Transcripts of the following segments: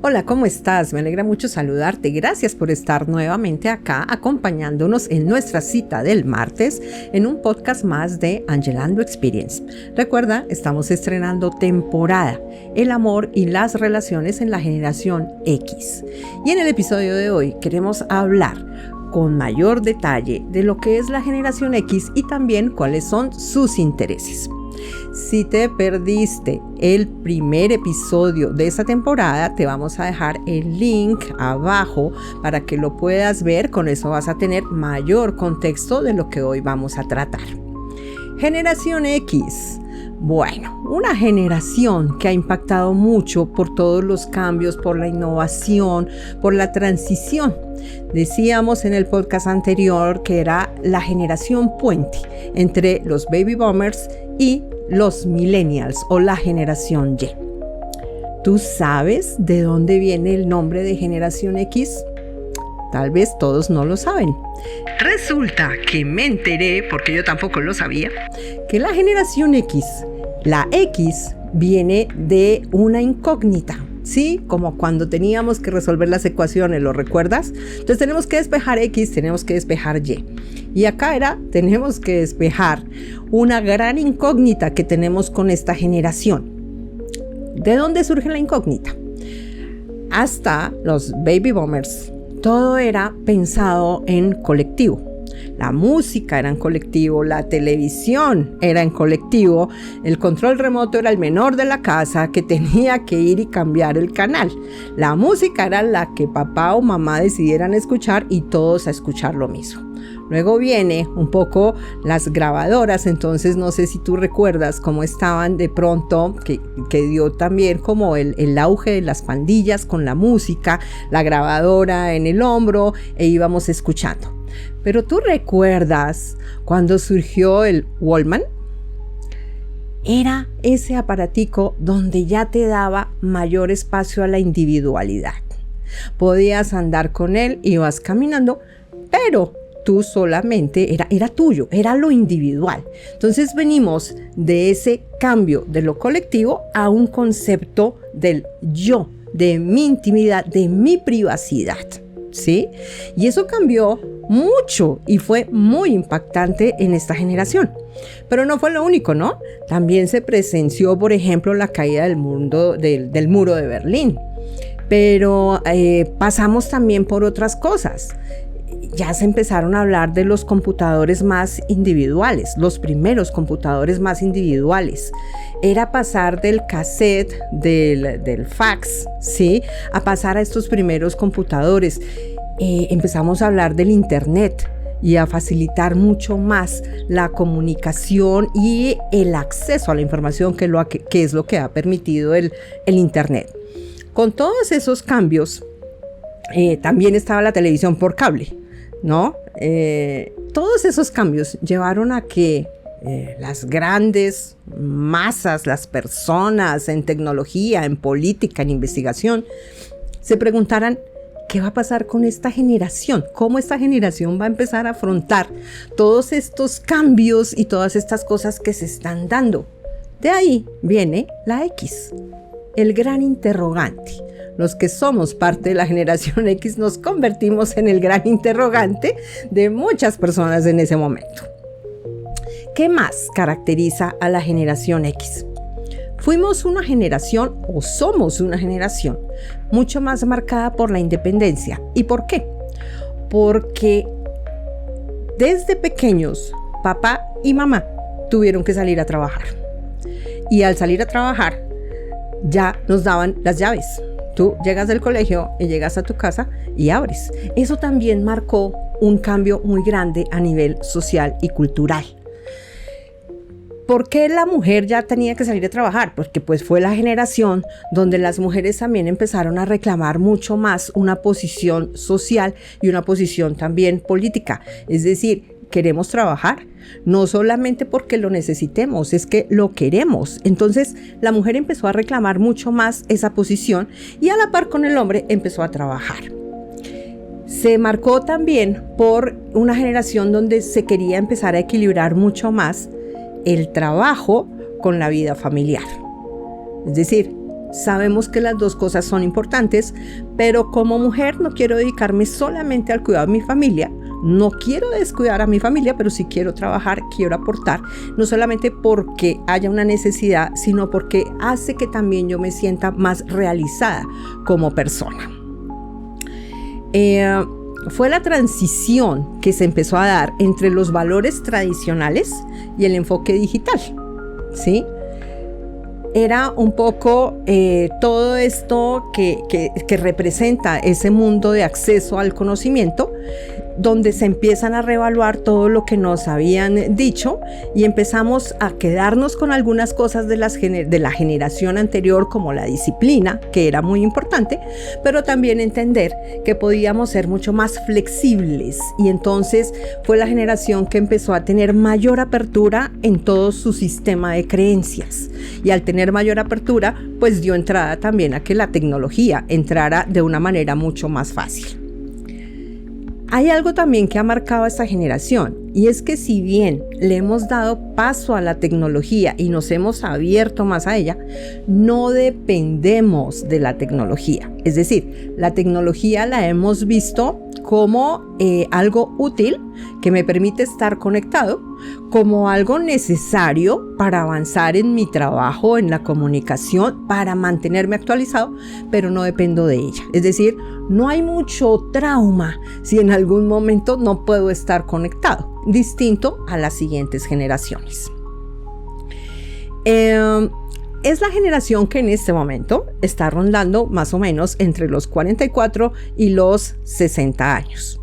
Hola, ¿cómo estás? Me alegra mucho saludarte. Gracias por estar nuevamente acá acompañándonos en nuestra cita del martes en un podcast más de Angelando Experience. Recuerda, estamos estrenando temporada, el amor y las relaciones en la generación X. Y en el episodio de hoy queremos hablar con mayor detalle de lo que es la generación X y también cuáles son sus intereses. Si te perdiste el primer episodio de esta temporada, te vamos a dejar el link abajo para que lo puedas ver. Con eso vas a tener mayor contexto de lo que hoy vamos a tratar. Generación X. Bueno, una generación que ha impactado mucho por todos los cambios, por la innovación, por la transición. Decíamos en el podcast anterior que era la generación puente entre los baby boomers y los millennials o la generación Y. ¿Tú sabes de dónde viene el nombre de generación X? Tal vez todos no lo saben. Resulta que me enteré, porque yo tampoco lo sabía, que la generación X, la X, viene de una incógnita. ¿Sí? Como cuando teníamos que resolver las ecuaciones, ¿lo recuerdas? Entonces tenemos que despejar X, tenemos que despejar Y. Y acá tenemos que despejar una gran incógnita que tenemos con esta generación. ¿De dónde surge la incógnita? Hasta los baby boomers, todo era pensado en colectivo. La música era en colectivo, la televisión era en colectivo, el control remoto era el menor de la casa que tenía que ir y cambiar el canal. La música era la que papá o mamá decidieran escuchar y todos a escuchar lo mismo. Luego viene un poco las grabadoras, entonces no sé si tú recuerdas cómo estaban de pronto, que dio también como el auge de las pandillas con la música, la grabadora en el hombro e íbamos escuchando. Pero ¿tú recuerdas cuando surgió el Walkman? Era ese aparatico donde ya te daba mayor espacio a la individualidad. Podías andar con él, ibas caminando, pero tú solamente era tuyo, era lo individual. Entonces venimos de ese cambio de lo colectivo a un concepto del yo, de mi intimidad, de mi privacidad. ¿Sí? Y eso cambió mucho y fue muy impactante en esta generación. Pero no fue lo único, ¿no? También se presenció, por ejemplo, la caída del muro de Berlín. Pero pasamos también por otras cosas. Ya se empezaron a hablar de los computadores más individuales, los primeros computadores más individuales. Era pasar del cassette, del fax, ¿sí? A pasar a estos primeros computadores. Empezamos a hablar del internet y a facilitar mucho más la comunicación y el acceso a la información, que es lo que ha permitido el internet. Con todos esos cambios, también estaba la televisión por cable, ¿no? Todos esos cambios llevaron a que las grandes masas, las personas en tecnología, en política, en investigación, se preguntaran ¿qué va a pasar con esta generación? ¿Cómo esta generación va a empezar a afrontar todos estos cambios y todas estas cosas que se están dando? De ahí viene la X, el gran interrogante. Los que somos parte de la generación X nos convertimos en el gran interrogante de muchas personas en ese momento. ¿Qué más caracteriza a la generación X? Fuimos una generación o somos una generación mucho más marcada por la independencia. ¿Y por qué? Porque desde pequeños papá y mamá tuvieron que salir a trabajar. Y al salir a trabajar ya nos daban las llaves. Tú llegas del colegio y llegas a tu casa y abres. Eso también marcó un cambio muy grande a nivel social y cultural. ¿Por qué la mujer ya tenía que salir a trabajar? Porque pues fue la generación donde las mujeres también empezaron a reclamar mucho más una posición social y una posición también política. Es decir, queremos trabajar, no solamente porque lo necesitemos, es que lo queremos. Entonces la mujer empezó a reclamar mucho más esa posición y a la par con el hombre empezó a trabajar. Se marcó también por una generación donde se quería empezar a equilibrar mucho más el trabajo con la vida familiar. Es decir, sabemos que las dos cosas son importantes, pero como mujer no quiero dedicarme solamente al cuidado de mi familia. No quiero descuidar a mi familia, pero sí quiero trabajar, quiero aportar, no solamente porque haya una necesidad, sino porque hace que también yo me sienta más realizada como persona. Fue la transición que se empezó a dar entre los valores tradicionales y el enfoque digital, ¿sí? Era un poco todo esto que representa ese mundo de acceso al conocimiento, donde se empiezan a reevaluar todo lo que nos habían dicho y empezamos a quedarnos con algunas cosas de la generación anterior, como la disciplina, que era muy importante, pero también entender que podíamos ser mucho más flexibles, y entonces fue la generación que empezó a tener mayor apertura en todo su sistema de creencias, y al tener mayor apertura pues dio entrada también a que la tecnología entrara de una manera mucho más fácil. Hay algo también que ha marcado a esta generación, y es que si bien le hemos dado paso a la tecnología y nos hemos abierto más a ella, no dependemos de la tecnología. Es decir, la tecnología la hemos visto como algo útil que me permite estar conectado, como algo necesario para avanzar en mi trabajo, en la comunicación, para mantenerme actualizado, pero no dependo de ella. Es decir, no hay mucho trauma si en algún momento no puedo estar conectado, distinto a las siguientes generaciones. Es la generación que en este momento está rondando más o menos entre los 44 y los 60 años.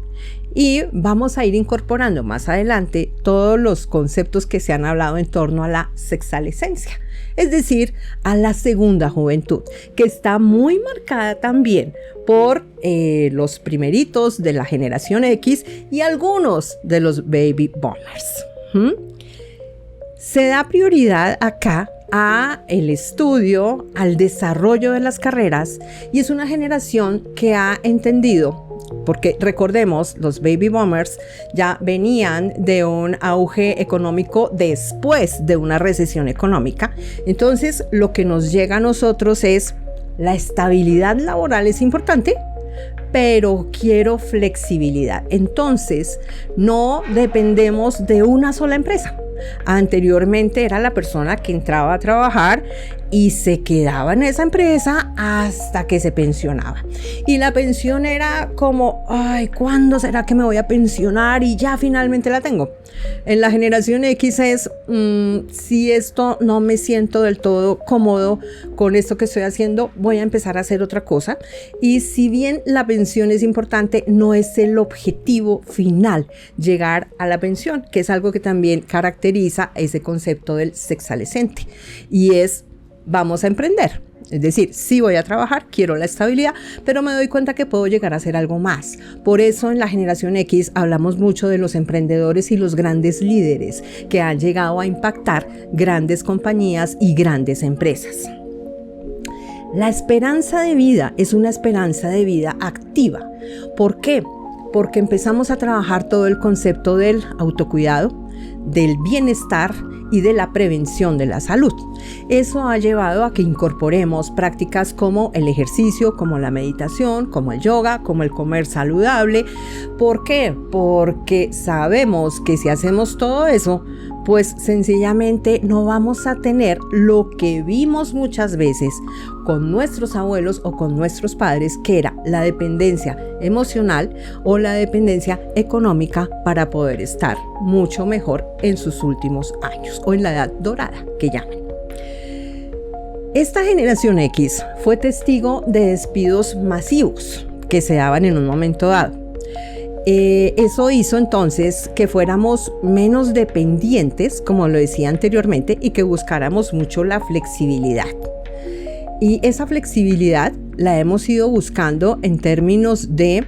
Y vamos a ir incorporando más adelante todos los conceptos que se han hablado en torno a la sexalescencia, es decir, a la segunda juventud, que está muy marcada también por los primeritos de la generación X y algunos de los baby boomers. Se da prioridad acá a el estudio, al desarrollo de las carreras, y es una generación que ha entendido, porque recordemos, los baby boomers ya venían de un auge económico después de una recesión económica. Entonces, lo que nos llega a nosotros es: la estabilidad laboral es importante, pero quiero flexibilidad. Entonces, no dependemos de una sola empresa. Anteriormente era la persona que entraba a trabajar y se quedaba en esa empresa hasta que se pensionaba. Y la pensión era como, ay, ¿cuándo será que me voy a pensionar? Y ya finalmente la tengo. En la generación X es, si esto no me siento del todo cómodo con esto que estoy haciendo, voy a empezar a hacer otra cosa. Y si bien la pensión es importante, no es el objetivo final llegar a la pensión, que es algo que también caracteriza ese concepto del sexalescente. Y es: vamos a emprender. Es decir, sí voy a trabajar, quiero la estabilidad, pero me doy cuenta que puedo llegar a hacer algo más. Por eso en la generación X hablamos mucho de los emprendedores y los grandes líderes que han llegado a impactar grandes compañías y grandes empresas. La esperanza de vida es una esperanza de vida activa. ¿Por qué? Porque empezamos a trabajar todo el concepto del autocuidado, del bienestar y de la prevención de la salud. Eso ha llevado a que incorporemos prácticas como el ejercicio, como la meditación, como el yoga, como el comer saludable. ¿Por qué? Porque sabemos que si hacemos todo eso, pues sencillamente no vamos a tener lo que vimos muchas veces con nuestros abuelos o con nuestros padres, que era la dependencia emocional o la dependencia económica para poder estar mucho mejor en sus últimos años o en la edad dorada que llaman. Esta generación X fue testigo de despidos masivos que se daban en un momento dado. Eso hizo entonces que fuéramos menos dependientes, como lo decía anteriormente, y que buscáramos mucho la flexibilidad. Y esa flexibilidad la hemos ido buscando en términos de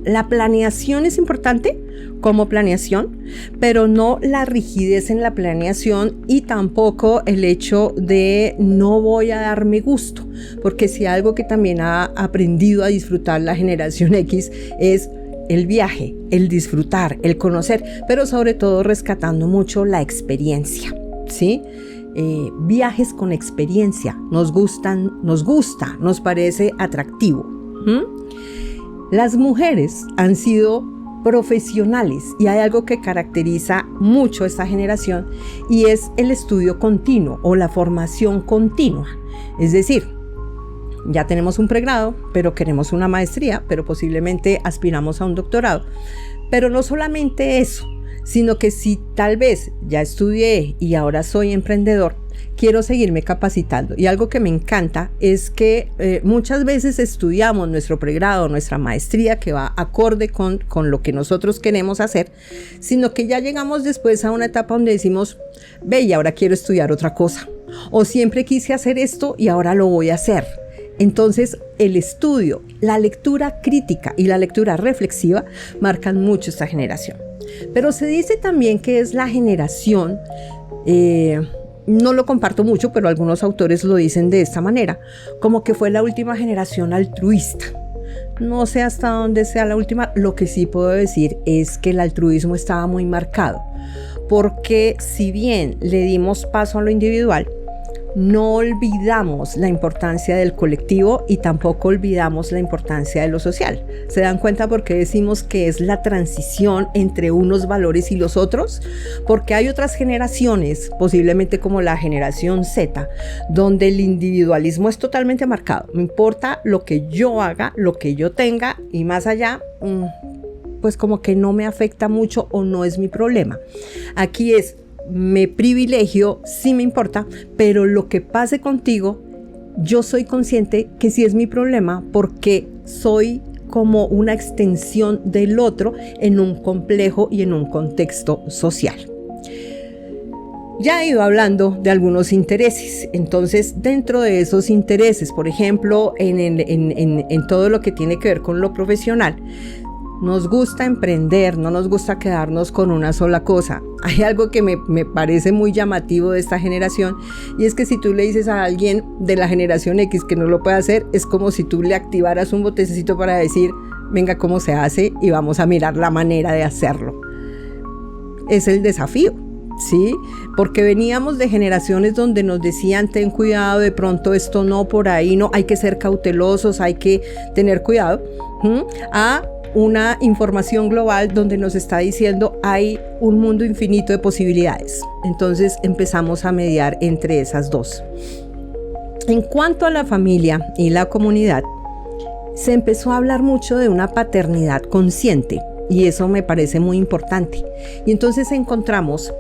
la planeación. Es importante como planeación, pero no la rigidez en la planeación y tampoco el hecho de no voy a darme gusto, porque si algo que también ha aprendido a disfrutar la generación X es el viaje, el disfrutar, el conocer, pero sobre todo rescatando mucho la experiencia, ¿sí? viajes con experiencia, nos parece atractivo. Las mujeres han sido profesionales y hay algo que caracteriza mucho esta generación y es el estudio continuo o la formación continua. Es decir, ya tenemos un pregrado, pero queremos una maestría, pero posiblemente aspiramos a un doctorado. Pero no solamente eso, sino que si tal vez ya estudié y ahora soy emprendedor, quiero seguirme capacitando. Y algo que me encanta es que muchas veces estudiamos nuestro pregrado, nuestra maestría, que va acorde con lo que nosotros queremos hacer, sino que ya llegamos después a una etapa donde decimos, ve, y ahora quiero estudiar otra cosa. O siempre quise hacer esto y ahora lo voy a hacer. Entonces, el estudio, la lectura crítica y la lectura reflexiva marcan mucho esta generación. Pero se dice también que es la generación, no lo comparto mucho, pero algunos autores lo dicen de esta manera, como que fue la última generación altruista. No sé hasta dónde sea la última, lo que sí puedo decir es que el altruismo estaba muy marcado, porque si bien le dimos paso a lo individual, no olvidamos la importancia del colectivo y tampoco olvidamos la importancia de lo social. ¿Se dan cuenta por qué decimos que es la transición entre unos valores y los otros? Porque hay otras generaciones, posiblemente como la generación Z, donde el individualismo es totalmente marcado. Me importa lo que yo haga, lo que yo tenga y más allá, pues como que no me afecta mucho o no es mi problema. Aquí es, me privilegio, sí me importa, pero lo que pase contigo, yo soy consciente que sí es mi problema porque soy como una extensión del otro en un complejo y en un contexto social. Ya he ido hablando de algunos intereses, entonces dentro de esos intereses, por ejemplo, en todo lo que tiene que ver con lo profesional, nos gusta emprender, no nos gusta quedarnos con una sola cosa. Hay algo que me parece muy llamativo de esta generación y es que si tú le dices a alguien de la generación X que no lo puede hacer, es como si tú le activaras un botecito para decir, venga, ¿cómo se hace? Y vamos a mirar la manera de hacerlo. Es el desafío, ¿sí? Porque veníamos de generaciones donde nos decían, ten cuidado, de pronto esto no, por ahí no, hay que ser cautelosos, hay que tener cuidado, a una información global donde nos está diciendo hay un mundo infinito de posibilidades. Entonces empezamos a mediar entre esas dos. En cuanto a la familia y la comunidad, se empezó a hablar mucho de una paternidad consciente y eso me parece muy importante. Y entonces encontramos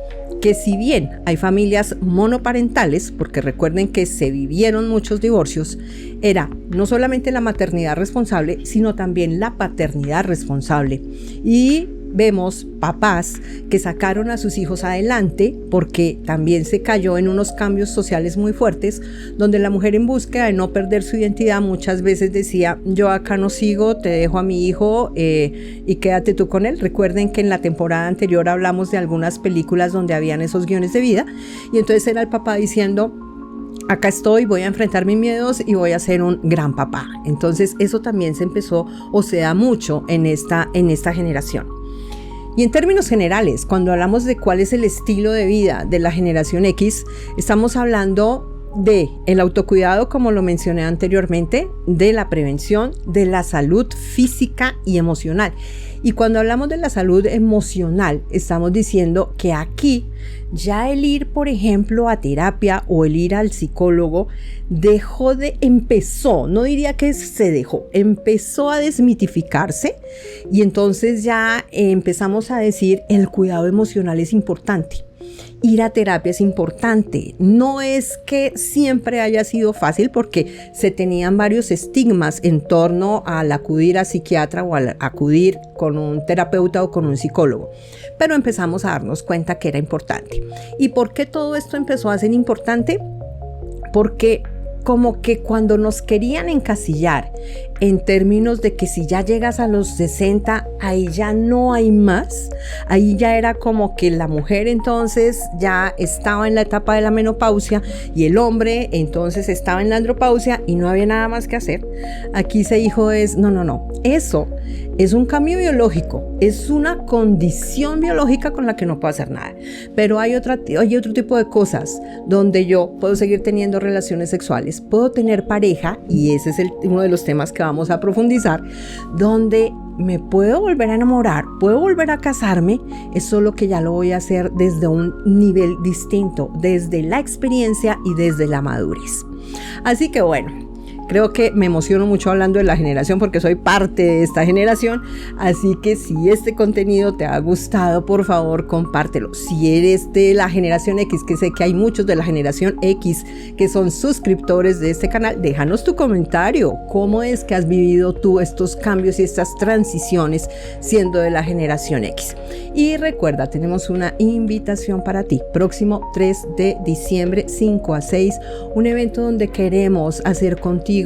que si bien hay familias monoparentales, porque recuerden que se vivieron muchos divorcios, era no solamente la maternidad responsable, sino también la paternidad responsable. Y vemos papás que sacaron a sus hijos adelante porque también se cayó en unos cambios sociales muy fuertes, donde la mujer en búsqueda de no perder su identidad muchas veces decía, yo acá no sigo, te dejo a mi hijo y quédate tú con él. Recuerden que en la temporada anterior hablamos de algunas películas donde habían esos guiones de vida y entonces era el papá diciendo, acá estoy, voy a enfrentar mis miedos y voy a ser un gran papá. Entonces eso también se empezó o se da mucho en esta generación. Y en términos generales, cuando hablamos de cuál es el estilo de vida de la generación X, estamos hablando de el autocuidado, como lo mencioné anteriormente, de la prevención, de la salud física y emocional. Y cuando hablamos de la salud emocional, estamos diciendo que aquí ya el ir, por ejemplo, a terapia o el ir al psicólogo empezó, no diría que se dejó, empezó a desmitificarse y entonces ya empezamos a decir el cuidado emocional es importante. Ir a terapia es importante. No es que siempre haya sido fácil porque se tenían varios estigmas en torno al acudir a psiquiatra o al acudir con un terapeuta o con un psicólogo. Pero empezamos a darnos cuenta que era importante. ¿Y por qué todo esto empezó a ser importante? Porque como que cuando nos querían encasillar en términos de que si ya llegas a los 60, ahí ya no hay más, ahí ya era como que la mujer entonces ya estaba en la etapa de la menopausia y el hombre entonces estaba en la andropausia y no había nada más que hacer. Aquí se dijo no, eso es un cambio biológico, es una condición biológica con la que no puedo hacer nada, pero hay otro tipo de cosas donde yo puedo seguir teniendo relaciones sexuales, puedo tener pareja, y ese es uno de los temas que vamos a profundizar, donde me puedo volver a enamorar, puedo volver a casarme, es solo que ya lo voy a hacer desde un nivel distinto, desde la experiencia y desde la madurez. Así que bueno, creo que me emociono mucho hablando de la generación porque soy parte de esta generación, así que si este contenido te ha gustado, por favor, compártelo. Si eres de la generación X, que sé que hay muchos de la generación X que son suscriptores de este canal, déjanos tu comentario. ¿Cómo es que has vivido tú estos cambios y estas transiciones siendo de la generación X? Y recuerda, tenemos una invitación para ti. Próximo 3 de diciembre, 5 a 6, un evento donde queremos hacer contigo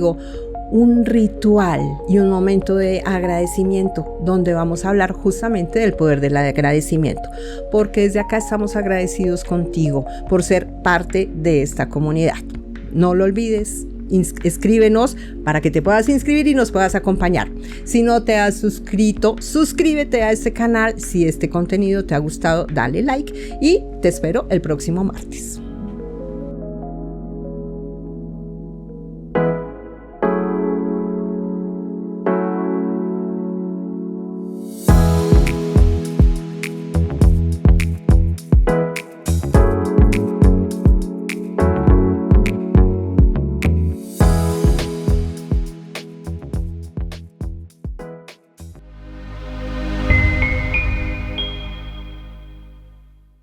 un ritual y un momento de agradecimiento, donde vamos a hablar justamente del poder del agradecimiento, porque desde acá estamos agradecidos contigo por ser parte de esta comunidad. No lo olvides. Escríbenos para que te puedas inscribir y nos puedas acompañar. Si no te has suscrito, suscríbete a este canal. Si este contenido te ha gustado, dale like y te espero el próximo martes.